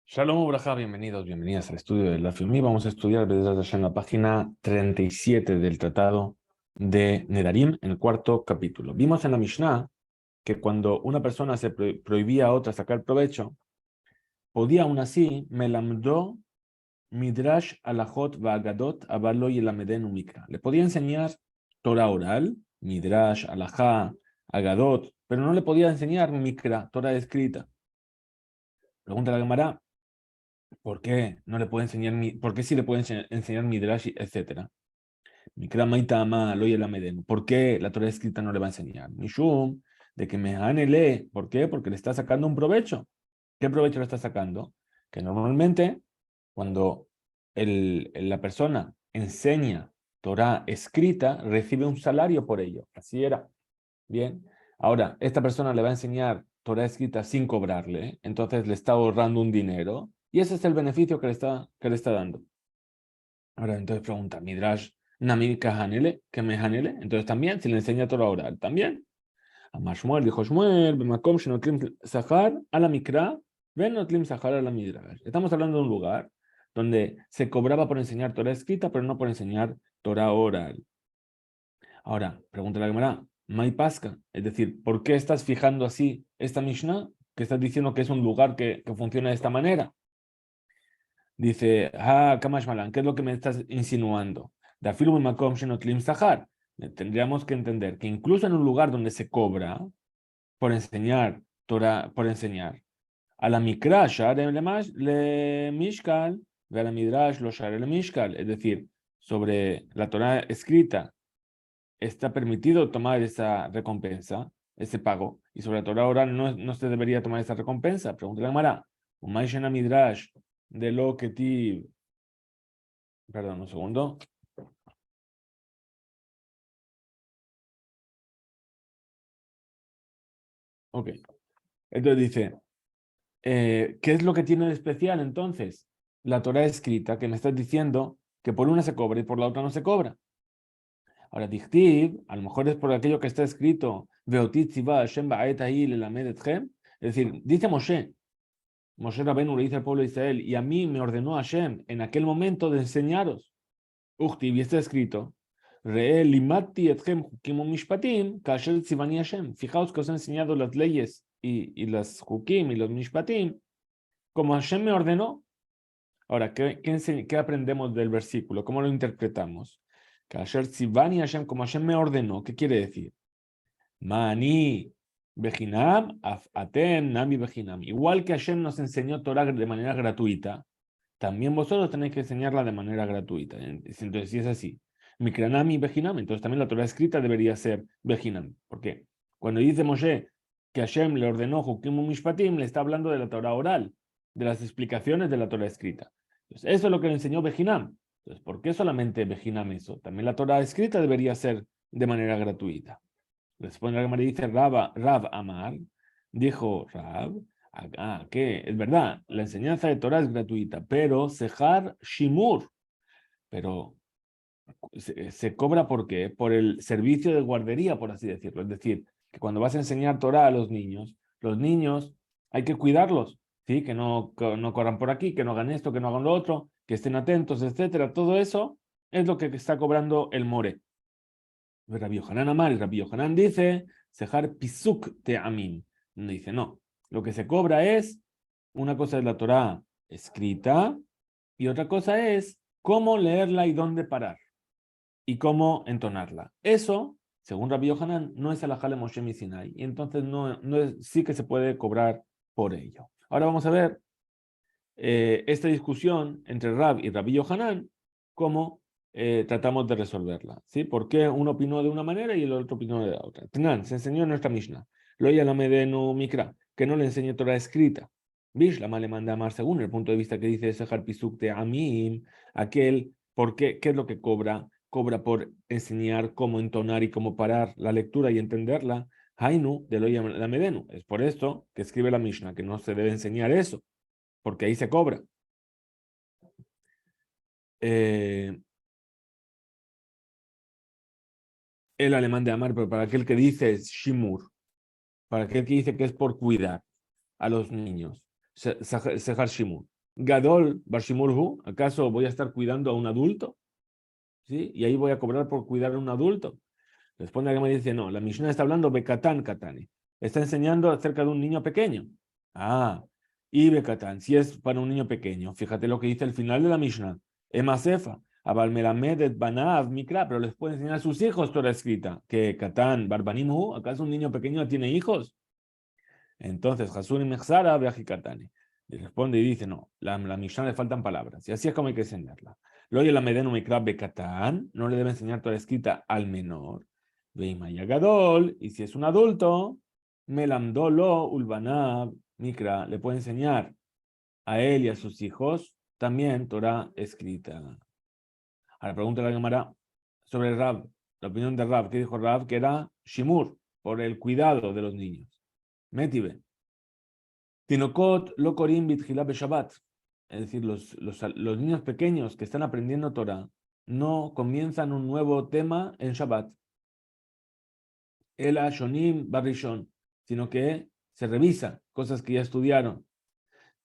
Shalom Ubraja, bienvenidos, bienvenidas al estudio de la FIMI. Vamos a estudiar en la página 37 del tratado de Nedarim, en el cuarto capítulo. Vimos en la Mishnah que cuando una persona se prohibía a otra sacar provecho, podía aún así melamdo midrash alajot va'agadot avalo yelamedenu mikra. Le podía enseñar Torah oral, midrash, alajá, agadot, pero no le podía enseñar mikra, Torah escrita. Pregunta la Gemara. ¿Por qué no le puede enseñar por qué sí le puede enseñar Midrash, etcétera? Mikra Maitama, Loya Lameden. ¿Por qué la Torah escrita no le va a enseñar? Mishum, de que Mehanele. ¿Por qué? Porque le está sacando un provecho. ¿Qué provecho le está sacando? Que normalmente, cuando la persona enseña Torah escrita, recibe un salario por ello. Así era. Bien. Ahora, esta persona le va a enseñar Torah escrita sin cobrarle, entonces le está ahorrando un dinero, y ese es el beneficio que le está dando. Ahora, entonces pregunta, Midrash, Nami Kahanele, que me hanele, entonces también, si le enseña Torah oral, también. Amar Shmuel, dijo Shmuel, Bemakom Shenotlim Sahar a la Mikra, Venotlim Sahar a la Midrash. Estamos hablando de un lugar donde se cobraba por enseñar Torah escrita, pero no por enseñar Torah oral. Ahora, pregunta la Gemara, Mai Pasca, es decir, ¿por qué estás fijando así esta Mishnah? Que estás diciendo que es un lugar que funciona de esta manera. Dice, Kamash Malan, ¿qué es lo que me estás insinuando? Dafilu Makom Shenotlim Sahar. Tendríamos que entender que incluso en un lugar donde se cobra por enseñar Torah, por enseñar, a la Mikra Shar le Mishkal, a la Midrash lo Shar le Mishkal, es decir, sobre la Torah escrita está permitido tomar esa recompensa, ese pago, y sobre la Torah oral no se debería tomar esa recompensa. Pregunta la Gemara, Umayshena Midrash de lo que ti, perdón, un segundo. Ok, entonces dice, ¿qué es lo que tiene de especial entonces? La Torah escrita, que me estás diciendo que por una se cobra y por la otra no se cobra. Ahora, Dichtiv, a lo mejor es por aquello que está escrito, Veotit Tziva Hashem ba'et ahí lelamed etchem. Es decir, dice Moshe Rabenu le dice al pueblo de Israel, y a mí me ordenó Hashem en aquel momento de enseñaros. Uchtiv, y está escrito, Re limati etchem hukim mishpatim, kasher tzivani Hashem. Fijaos que os he enseñado las leyes y las hukim y los mishpatim, como Hashem me ordenó. Ahora, ¿qué aprendemos del versículo? ¿Cómo lo interpretamos? Kasher tzivani Hashem, como Hashem me ordenó. ¿Qué quiere decir? Mani Bejinam, Atem, Nami Bejinam. Igual que Hashem nos enseñó Torah de manera gratuita, también vosotros tenéis que enseñarla de manera gratuita. Entonces, si es así, Mikranami Bejinam, entonces también la Torah escrita debería ser Bejinam. ¿Por qué? Cuando dice Moshe que Hashem le ordenó Hukim Mishpatim, le está hablando de la Torah oral, de las explicaciones de la Torah escrita. Entonces, eso es lo que le enseñó Bejinam. Entonces, ¿por qué solamente Bejinam eso? También la Torah escrita debería ser de manera gratuita. Responde la Gemara y dice Rav Amar, dijo Rav, que es verdad, la enseñanza de Torah es gratuita, pero Sejar Shimur, pero se cobra ¿por qué? Por el servicio de guardería, por así decirlo. Es decir, que cuando vas a enseñar Torah a los niños hay que cuidarlos, ¿sí? Que no corran por aquí, que no hagan esto, que no hagan lo otro, que estén atentos, etcétera. Todo eso es lo que está cobrando el more. Rabbi Yohanan Amar, y Rabbi Yohanan dice, Sejar Pisuk Te'amim. Dice, no, lo que se cobra es, una cosa es la Torah escrita, y otra cosa es cómo leerla y dónde parar, y cómo entonarla. Eso, según Rabbi Yohanan, no es alajá le Moshe Sinai, y entonces sí que se puede cobrar por ello. Ahora vamos a ver esta discusión entre Rab y Rabbi Yohanan, cómo tratamos de resolverla. ¿Sí? ¿Por qué uno opinó de una manera y el otro opinó de la otra? Tanan, se enseñó en nuestra Mishnah. Lo la medenu mikra, que no le enseñe Torah escrita. Bishlama le manda a amar según el punto de vista que dice Sehar Pisuk de Amim, aquel, ¿por qué? ¿Qué es lo que cobra? Cobra por enseñar cómo entonar y cómo parar la lectura y entenderla. Hainu de lo la medenu. Es por esto que escribe la Mishnah, que no se debe enseñar eso, porque ahí se cobra. El alemán de amar, pero para aquel que dice es shimur, para aquel que dice que es por cuidar a los niños, sejar shimur. Gadol Bashimurhu, ¿acaso voy a estar cuidando a un adulto? ¿Sí? Y ahí voy a cobrar por cuidar a un adulto. Responde a que me dice, no, la Mishnah está hablando Bekatán Katani. Está enseñando acerca de un niño pequeño. Ah, y Bekatán, si es para un niño pequeño, fíjate lo que dice al final de la Mishnah. Emasefa, Abal Melamed et Banav Mikra, pero les puede enseñar a sus hijos Torah escrita. Que Katán, Barbanimhu, ¿acaso un niño pequeño tiene hijos? Entonces, Hasun y Mechzara, Katani. Y responde y dice, no, la Mishnah le faltan palabras. Y así es como hay que enseñarla. Lo oye la Medenu Mikra Bekatán, no le debe enseñar Torah escrita al menor. Veimaya Gadol, y si es un adulto, Melamdolo Ulbanab Mikra, le puede enseñar a él y a sus hijos también Torah escrita. Ahora pregunta la Gemara sobre Rab, la opinión de Rab. ¿Qué dijo Rab? Que era Shimur, por el cuidado de los niños. Metibe. Tinokot lo korim bitchila Shabbat. Es decir, los niños pequeños que están aprendiendo Torah no comienzan un nuevo tema en Shabbat. El Shonim Barishon, sino que se revisa cosas que ya estudiaron.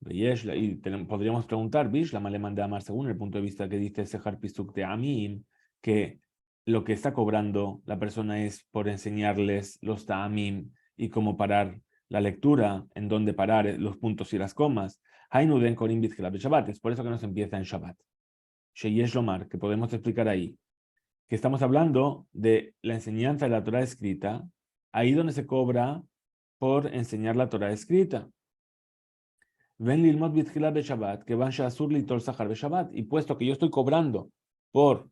Y podríamos preguntar, Bish, la alemán de Amar, según el punto de vista que dice Sehar Pisuk de Amim, que lo que está cobrando la persona es por enseñarles los Ta'amim y cómo parar la lectura, en dónde parar los puntos y las comas. Hainuden Korim Bitchila Shabbat, es por eso que no se empieza en Shabbat. Sheyesh Lomar, que podemos explicar ahí, que estamos hablando de la enseñanza de la Torah escrita, ahí donde se cobra por enseñar la Torah escrita. Ven lilmot bitchila de Shabbat, que van shasur litol sahar de Shabbat. Y puesto que yo estoy cobrando por,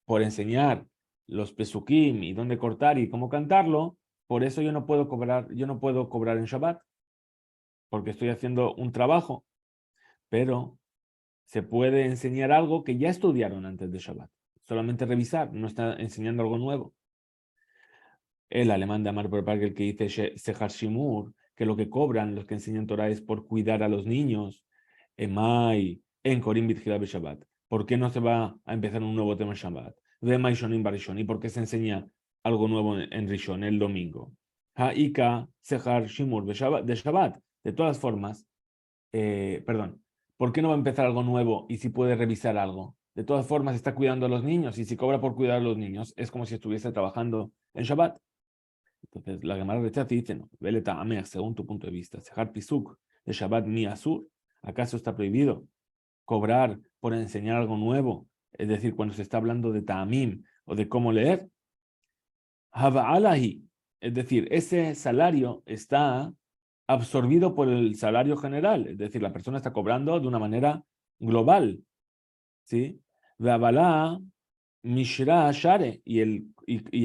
por enseñar los pesukim y dónde cortar y cómo cantarlo, por eso yo no puedo cobrar en Shabbat, porque estoy haciendo un trabajo. Pero se puede enseñar algo que ya estudiaron antes de Shabbat. Solamente revisar, no está enseñando algo nuevo. El alemán de Amar Propag, el que dice Sehar Shimur, que lo que cobran los que enseñan Torah es por cuidar a los niños. Emai, en Korim Bitchila Shabbat. ¿Por qué no se va a empezar un nuevo tema en Shabbat? Emai Shonim Barishon. ¿Y por qué se enseña algo nuevo en Rishon, el domingo? Haika Sehar Shimur de Shabbat. De todas formas, perdón, ¿por qué no va a empezar algo nuevo y si puede revisar algo? De todas formas, está cuidando a los niños y si cobra por cuidar a los niños, es como si estuviese trabajando en Shabbat. Entonces, la Gemara rechaza y dice, no, vele ta'amer, según tu punto de vista, Sehar Pisuk de Shabbat mi Asur, ¿acaso está prohibido cobrar por enseñar algo nuevo? Es decir, cuando se está hablando de ta'amim o de cómo leer, Hava'alahi, es decir, ese salario está absorbido por el salario general, es decir, la persona está cobrando de una manera global, ¿sí? Ve'abalá Mishra Share, y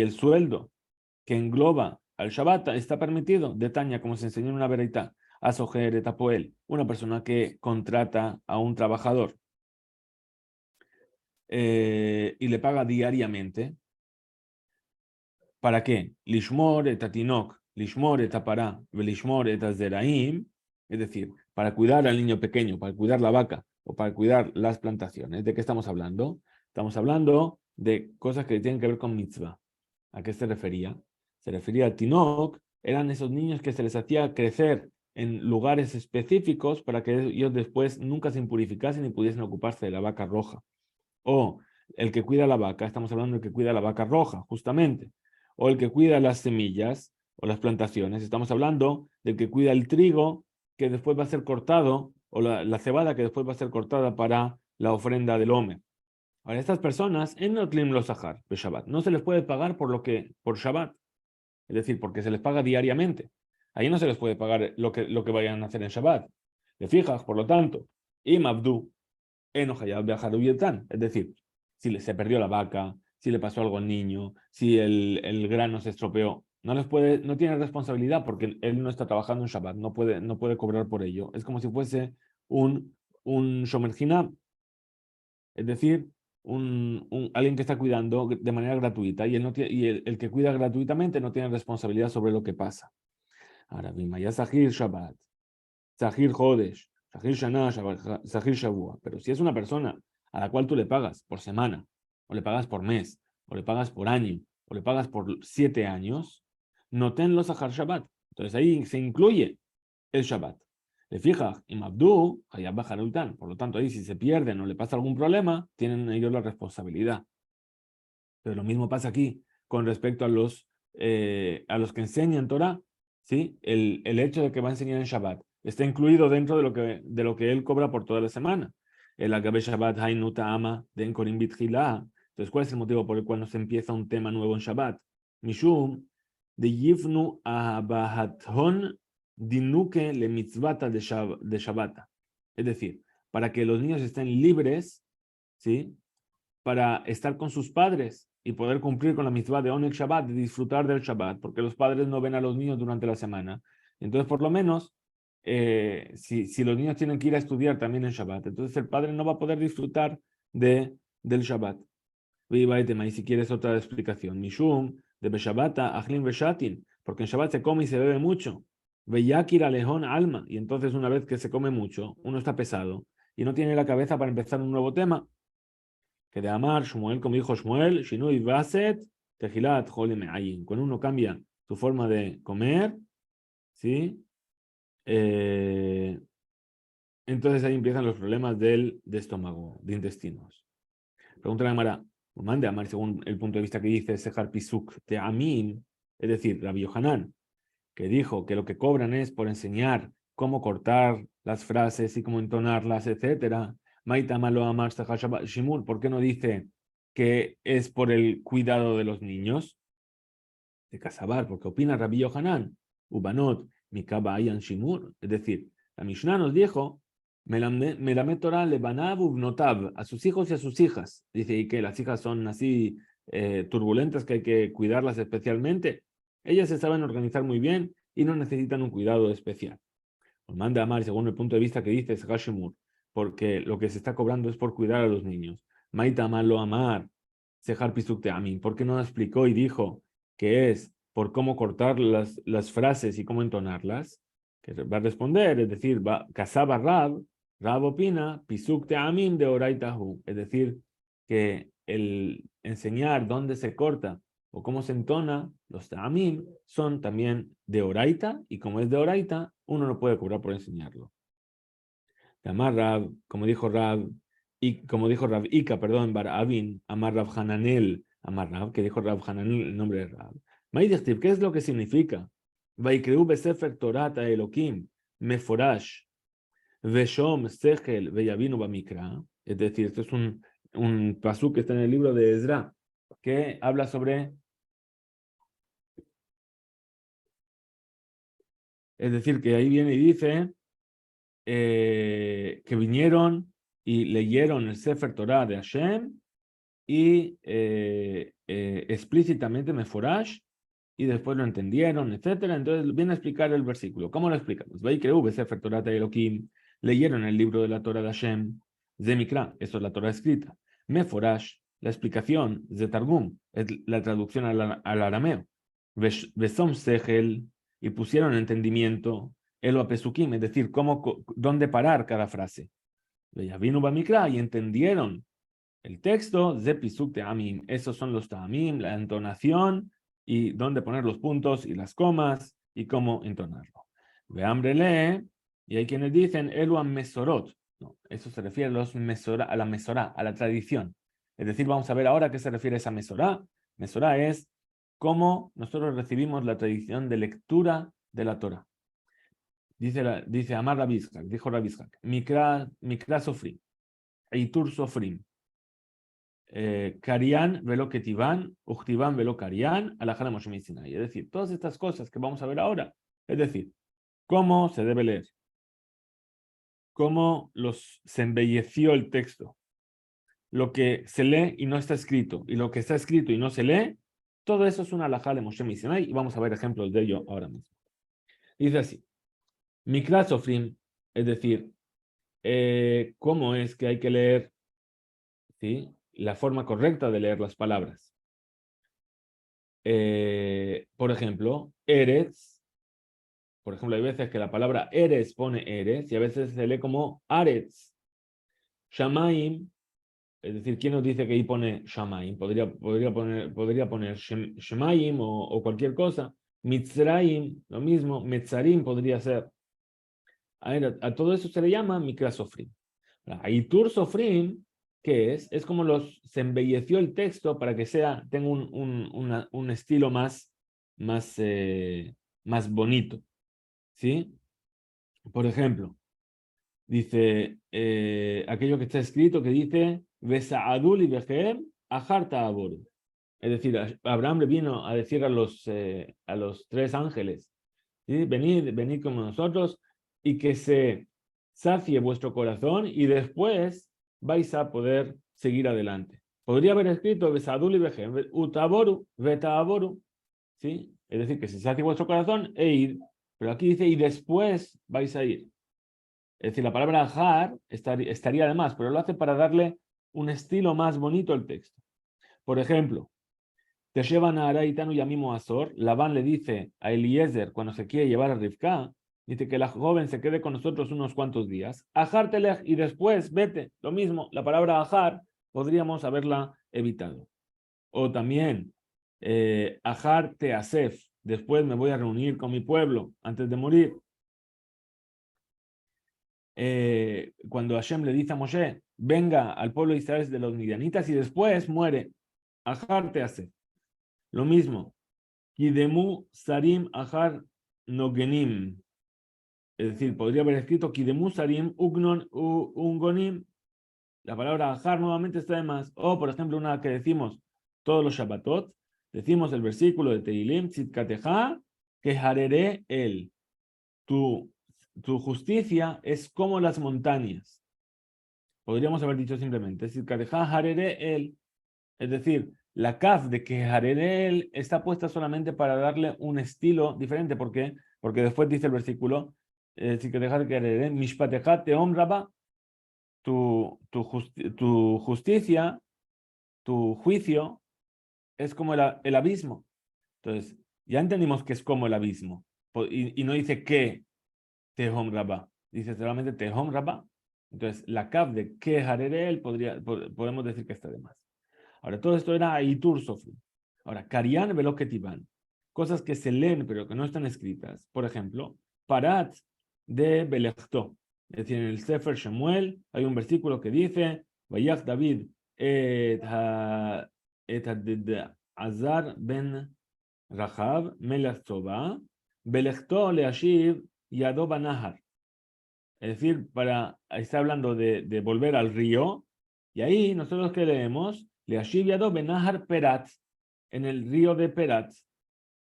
el sueldo que engloba al Shabbat está permitido. De Tania, como se enseñó en una vereita, a Sojer Etapoel, una persona que contrata a un trabajador y le paga diariamente. ¿Para qué? Lishmor etatinok, lishmor etapará, lishmor etazeraim, es decir, para cuidar al niño pequeño, para cuidar la vaca o para cuidar las plantaciones. ¿De qué estamos hablando? Estamos hablando de cosas que tienen que ver con mitzvah. ¿A qué se refería? Se refería a Tinok, eran esos niños que se les hacía crecer en lugares específicos para que ellos después nunca se impurificasen y pudiesen ocuparse de la vaca roja. O el que cuida la vaca, estamos hablando del que cuida la vaca roja, justamente. O el que cuida las semillas o las plantaciones, estamos hablando del que cuida el trigo que después va a ser cortado, o la cebada que después va a ser cortada para la ofrenda del Omer. Ahora, estas personas, en Notlim los Sahar, de Shabbat, no se les puede pagar por Shabbat, es decir, porque se les paga diariamente. Ahí no se les puede pagar lo que vayan a hacer en Shabbat. ¿Te fijas? Por lo tanto, Im Abdu, Enohayab Beajar Uyetan, es decir, si se perdió la vaca, si le pasó algo al niño, si el grano se estropeó, no tiene responsabilidad porque él no está trabajando en Shabbat, no puede cobrar por ello. Es como si fuese un Shomer Hinam, es decir, alguien que está cuidando de manera gratuita y, él no tiene, y el que cuida gratuitamente no tiene responsabilidad sobre lo que pasa. Ahora, Bimaya Sahir Shabbat, Sahir Hodesh, Sahir Shana, Sahir Shavua. Pero si es una persona a la cual tú le pagas por semana, o le pagas por mes, o le pagas por año, o le pagas por 7 años, no ten los Sahar Shabbat. Entonces ahí se incluye el Shabbat. Le fijas, y Mabdu, Hayab Bajarultan. Por lo tanto, ahí si se pierden o le pasa algún problema, tienen ellos la responsabilidad. Pero lo mismo pasa aquí con respecto a los que enseñan Torah, ¿sí? El hecho de que va a enseñar en Shabbat está incluido dentro de lo que él cobra por toda la semana. El Agabe Shabbat Hainuta Ama de Enkorim Bitchila. Entonces, ¿cuál es el motivo por el cual no se empieza un tema nuevo en Shabbat? Mishum de Yifnu Abahathon Dinuke le mitzvata de Shabbat. Es decir, para que los niños estén libres, ¿sí? Para estar con sus padres y poder cumplir con la mitzvah de Oneg Shabbat, de disfrutar del Shabbat, porque los padres no ven a los niños durante la semana. Entonces, por lo menos, si los niños tienen que ir a estudiar también en Shabbat, entonces el padre no va a poder disfrutar del Shabbat. Y si quieres otra explicación, Mishum, de Beshabata, Achlim Beshatin, porque en Shabbat se come y se bebe mucho. Beyakir Alejón Alma, y entonces una vez que se come mucho, uno está pesado y no tiene la cabeza para empezar un nuevo tema. Que de Amar, Shmuel, como dijo Shmuel, Shinui Baset, Tejilat, Jolim Ayin. Cuando uno cambia su forma de comer, ¿sí? Entonces ahí empiezan los problemas de estómago, de intestinos. Pregunta la Mara, mande Amar según el punto de vista que dice Sehar Pisuk de Amin, es decir, Rabbi Yohanan, que dijo que lo que cobran es por enseñar cómo cortar las frases y cómo entonarlas, etcétera. Maitamalo Amar Sehar Shimur, ¿por qué no dice que es por el cuidado de los niños? De Casabar, porque opina Rabbi Yohanan, Ubanot, Mikaba Ayan Shimur, es decir, la Mishnah nos dijo, Melamed Torah lebanav ubnotav, a sus hijos y a sus hijas. Dice, y que las hijas son así turbulentas que hay que cuidarlas especialmente. Ellas se saben organizar muy bien y no necesitan un cuidado especial. Nos manda a Amar, según el punto de vista que dice Hashimur, porque lo que se está cobrando es por cuidar a los niños. Maita Amar Amar, Sehar Pisuk Amin, ¿por qué no explicó y dijo que es por cómo cortar las frases y cómo entonarlas? Que va a responder, es decir, Kasaba Rab opina, Pisuk Amin de Oraitahu, es decir, que el enseñar dónde se corta o cómo se entona, los ta'amim son también de oraita, y como es de oraita, uno no puede cobrar por enseñarlo. Amar Rab, como dijo Rab, y como dijo Rab Ika, perdón, Bar Avin, Amar Rab Hananel, Amar Rab, que dijo Rab Hananel, el nombre de Rab. Maidichtiv, ¿qué es lo que significa? Vaikreu besefer Torata Elohim, Meforash, Veshom Sechel Veyavinu Bamikra. Es decir, esto es un pasú que está en el libro de Ezra, que habla sobre. Es decir, que ahí viene y dice que vinieron y leyeron el Sefer Torah de Hashem y explícitamente Meforash y después lo entendieron, etcétera. Entonces viene a explicar el versículo. ¿Cómo lo explicamos? Sefer Torah de Elohim, leyeron el libro de la Torah de Hashem, Zemikra, eso es la Torah escrita. Meforash, la explicación, Zetargum, es la traducción al arameo. Besom Sechel, y pusieron entendimiento, Elo Apesukim, es decir, dónde parar cada frase. Vino Bamikra, y entendieron el texto, Zepisuk Teamim, esos son los Teamim, la entonación y dónde poner los puntos y las comas y cómo entonarlo. Veambrele, y hay quienes dicen, Elo Mesorot, no, eso se refiere a la Mesorá, a la tradición. Es decir, vamos a ver ahora a qué se refiere esa Mesorá. Mesorá es cómo nosotros recibimos la tradición de lectura de la Torah. Dice Amar Rabizhak, dijo Rabizhak, Mikra Sofrim, Eitur Sofrim, Karian velo Ketivan, Uchtivan velo Karian, Alajala Moshe Sinai. Es decir, todas estas cosas que vamos a ver ahora, es decir, cómo se debe leer, cómo se embelleció el texto, lo que se lee y no está escrito, y lo que está escrito y no se lee, todo eso es una alajá de Moshe Sinai, y vamos a ver ejemplos de ello ahora mismo. Dice así, Mikra Sofrim, es decir, cómo es que hay que leer, ¿sí?, la forma correcta de leer las palabras. Por ejemplo, Eretz, por ejemplo, hay veces que la palabra Eretz pone Eretz y a veces se lee como Aretz. Shamaim, es decir, ¿quién nos dice que ahí pone Shamaim? Podría poner Shemaim o cualquier cosa. Mitzraim, lo mismo. Metzarim podría ser. A todo eso se le llama Mikra Sofrim. Aitur Sofrim, ¿qué es? Es como se embelleció el texto para que tenga un estilo más, más bonito. ¿Sí? Por ejemplo, dice aquello que está escrito que dice Vesa'adul y Bejem Ajarta Aboru. Es decir, Abraham le vino a decir a los 3 ángeles, ¿sí? Venid como nosotros y que se sacie vuestro corazón y después vais a poder seguir adelante. Podría haber escrito Besadul y Bejem, Utaboru, Vetaaboru, ¿sí? Es decir, que se sacie vuestro corazón e ir. Pero aquí dice, y después vais a ir. Es decir, la palabra har estaría de más, pero lo hace para darle un estilo más bonito al texto. Por ejemplo, te llevan a Araitanu y a Mimo Azor. Labán le dice a Eliezer cuando se quiere llevar a Rivka, dice que la joven se quede con nosotros unos cuantos días. Ajar telej y después vete. Lo mismo, la palabra ajar podríamos haberla evitado. O también, ajar teasef. Después me voy a reunir con mi pueblo antes de morir. Cuando Hashem le dice a Moshe, venga al pueblo de Israel de los midianitas y después muere. Ajar teasef. Lo mismo. Kidemu Sarim Ahar Nogenim. Es decir, podría haber escrito Kidemu Sarim Ugnon Ungonim. La palabra Ahar nuevamente está de más. O, por ejemplo, una que decimos todos los Shabbatot, decimos el versículo de Teilim, Tzidkateja, que hareré el. Tu justicia es como las montañas. Podríamos haber dicho simplemente, Tzidkateja hareré el. Es decir, la kaf de que Harerel está puesta solamente para darle un estilo diferente. ¿Por qué? Porque después dice el versículo, si que dejar que Harerel, Mishpateja teom raba, tu justicia, tu juicio, es como el abismo. Entonces, ya entendimos que es como el abismo. Y no dice que tehom raba, dice solamente tehom raba. Entonces, la kaf de que Harerel podemos decir que está de más. Ahora, todo esto era Aitur Sofrim. Ahora, Karian Veloketiban, cosas que se leen pero que no están escritas. Por ejemplo, Parat de Belechto. Es decir, en el Sefer Shemuel hay un versículo que dice, Vayach David et Azar ben Rahav melech Tzoba, Belechto leashiv Yado banahar. Es decir, está hablando de volver al río, y ahí nosotros que leemos, Leashiv Yado Benahar Perat, en el río de Perat,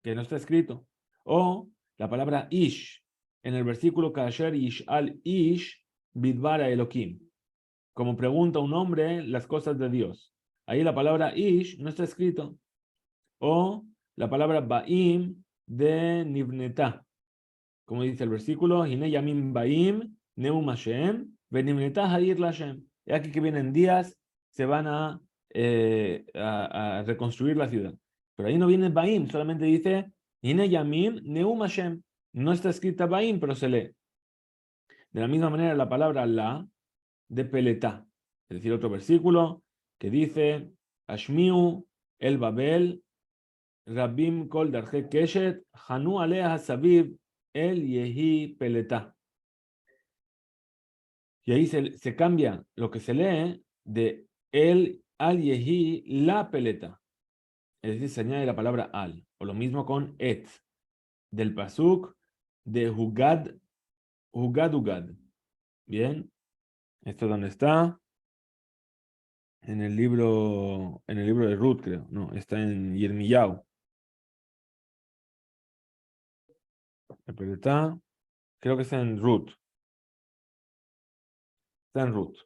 que no está escrito. O la palabra Ish, en el versículo Kasher Ish al Ish Bidvara Elohim. Como pregunta un hombre las cosas de Dios. Ahí la palabra Ish no está escrito. O la palabra Baim de Nivneta. Como dice el versículo, Hine Yamim Baim Neum Hashem Venimneta Hair Lashem. Y aquí que vienen días, se van a reconstruir la ciudad. Pero ahí no viene Baim, solamente dice Hine Yamim Neum Hashem. No está escrita Baim, pero se lee. De la misma manera, la palabra la de Peletá. Es decir, otro versículo que dice Ashmiu el Babel Rabim Kol Darje Keshet Hanu Alea Hasaviv el Yehi Peletá. Y ahí se cambia lo que se lee de el al Yehi la Peleta. Es decir, se añade la palabra al. O lo mismo con et. Del pasuk de Hugad. Bien. ¿Esto dónde está? En el libro de Ruth, creo. No, está en Yirmiyahu. La Peleta. Creo que está en Ruth. Está en Ruth.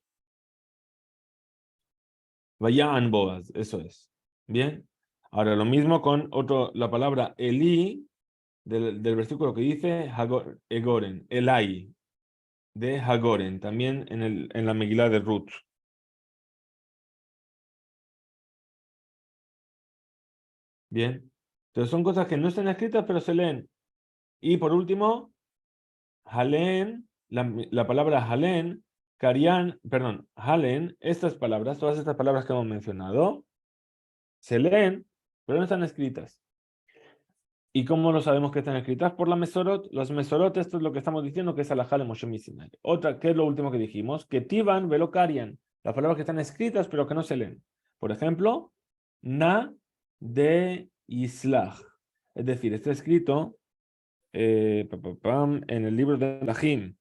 Vayan Boaz, eso es. Bien. Ahora, lo mismo con la palabra Eli, del versículo que dice Egoren, Elai, de Hagoren, también en la Megilá de Ruth. Bien. Entonces son cosas que no están escritas, pero se leen. Y por último, Halen, la palabra Halen, Halen, todas estas palabras que hemos mencionado, se leen, pero no están escritas. ¿Y cómo lo sabemos que están escritas? Por la Mesorot. Los Mesorot, esto es lo que estamos diciendo, que es Alajá de Moshe Sinai. Otra, ¿qué es lo último que dijimos? Que Tiban velocarian, las palabras que están escritas pero que no se leen. Por ejemplo, Na de Islach. Es decir, está escrito en el libro de Lajim.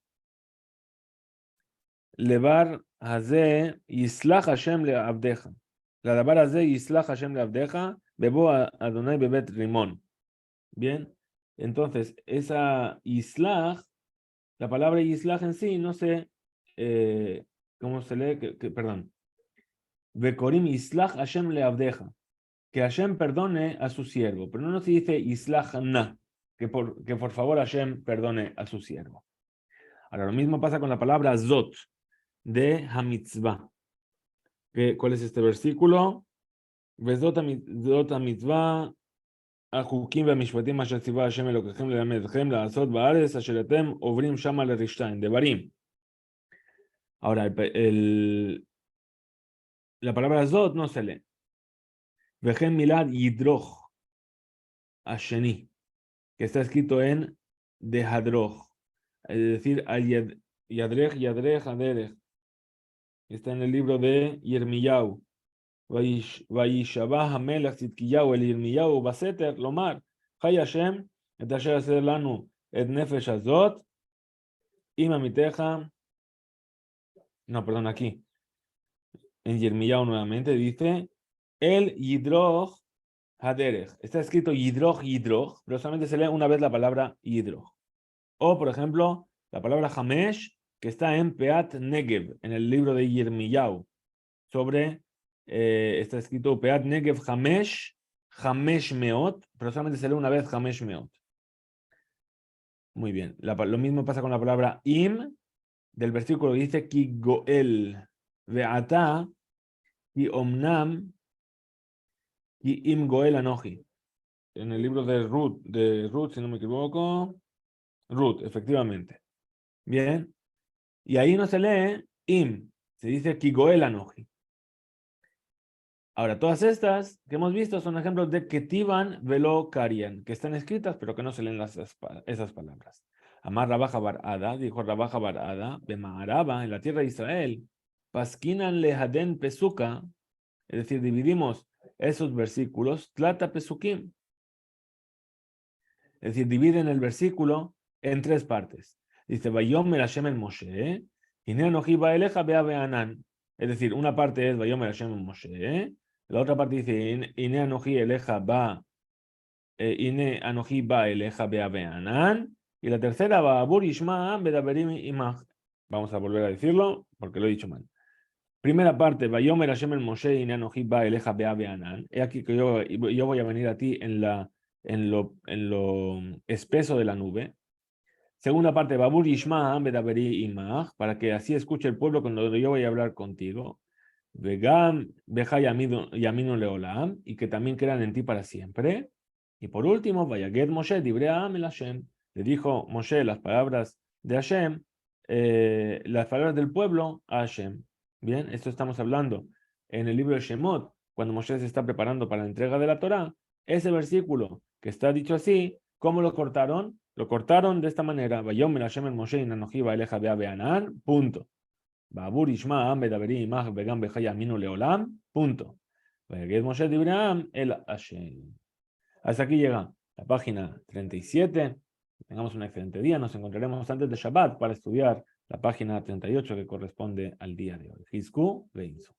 Levar Haze Islach Hashem le Abdeja. La Levar Haze Islach Hashem le Abdeja. Bebo Adonai Bebet Rimón. Bien, entonces esa Islach, la palabra Islach en sí, no sé cómo se lee, perdón. Bekorim Islach Hashem le Abdeja. Que Hashem perdone a su siervo, pero no se dice Islach na, que por favor Hashem perdone a su siervo. Ahora, lo mismo pasa con la palabra Zot, de Hamitzvah. ¿Cuál es este versículo? Vezot Hamitzvah, החוקים והמשפטים אשר ציווה השם אלוקיכם ללמד אתכם לעשות בארץ אשר אתם עוברים שמה לרשתיים, דברים. Ahora, la palabra Zot no se lee. וכן מילת ידרוך השני, que está escrito en dehadroj, es decir, al yadrej, aderech. Está en el libro de Yirmiyahu. וישבע המלך צדקיהו אל ירמיהו בסתר, לומר, חי השם, את אשר עשה לנו את נפש הזאת, עם עמיתך, no, perdón, aquí, en Yirmiyahu nuevamente dice, el yidroch haderech. Está escrito yidroch, pero solamente se lee una vez la palabra yidroch. O, por ejemplo, la palabra hamesh, que está en Peat Negev, en el libro de Yirmiyahu, sobre está escrito Peat Negev Hamesh Meot, pero solamente se lee una vez Hamesh Meot. Muy bien. Lo mismo pasa con la palabra im, del versículo que dice Ki Goel Ve'ata Ki Omnam Ki Im Goel Anoji. En el libro de Ruth, si no me equivoco. Ruth, efectivamente. Bien. Y ahí no se lee im, se dice Ki Goel Anoji. Ahora, todas estas que hemos visto son ejemplos de Ketivan Velo Karian, que están escritas pero que no se leen esas palabras. Amar Rabaja Bar Ada, dijo Rabaja Bar Ada, Bemaaraba, en la tierra de Israel, Paskinan Lehaden Pesuka, es decir, dividimos esos versículos, Tlata Pesukim. Es decir, dividen el versículo en tres partes. Dice, Vayomer Hashem el Moshe, Ine Anoji Baeleja Bea Beanan. Es decir, una parte es Vayomer Hashem el Moshe, la otra parte dice, Ine Anoji Eleja Ba, Ine Anoji Ba Eleja Bea Beanan. Y la tercera va Abur Ishma Bedaberim Imach. Vamos a volver a decirlo porque lo he dicho mal. Primera parte, Vayomer Hashem el Moshe Ine Anoji Ba Eleja Bea Beanan. He aquí que yo voy a venir a ti en lo espeso de la nube. Segunda parte, Babur Yishma Bedaberi Imach, para que así escuche el pueblo cuando yo voy a hablar contigo. Vegam Beja Yaminu Leolam, y que también crean en ti para siempre. Y por último, Vayaget Moshe Dibream el Hashem. Le dijo Moshe las palabras de Hashem, las palabras del pueblo a Hashem. Bien, esto estamos hablando en el libro de Shemot, cuando Moshe se está preparando para la entrega de la Torá. Ese versículo que está dicho así, ¿cómo lo cortaron? Lo cortaron de esta manera. Vayomer Hashem el Moshe Inanoji Baeleja Bea Beanan. Punto. Babur Ishma Am Bedaberi Imach Begam Bejaya Minu Leolam. Punto. Vayaget Moshe Dibraam el Hashem. Hasta aquí llega la página 37. Que tengamos un excelente día. Nos encontraremos antes de Shabbat para estudiar la página 38 que corresponde al día de hoy. Hizku Veinzu.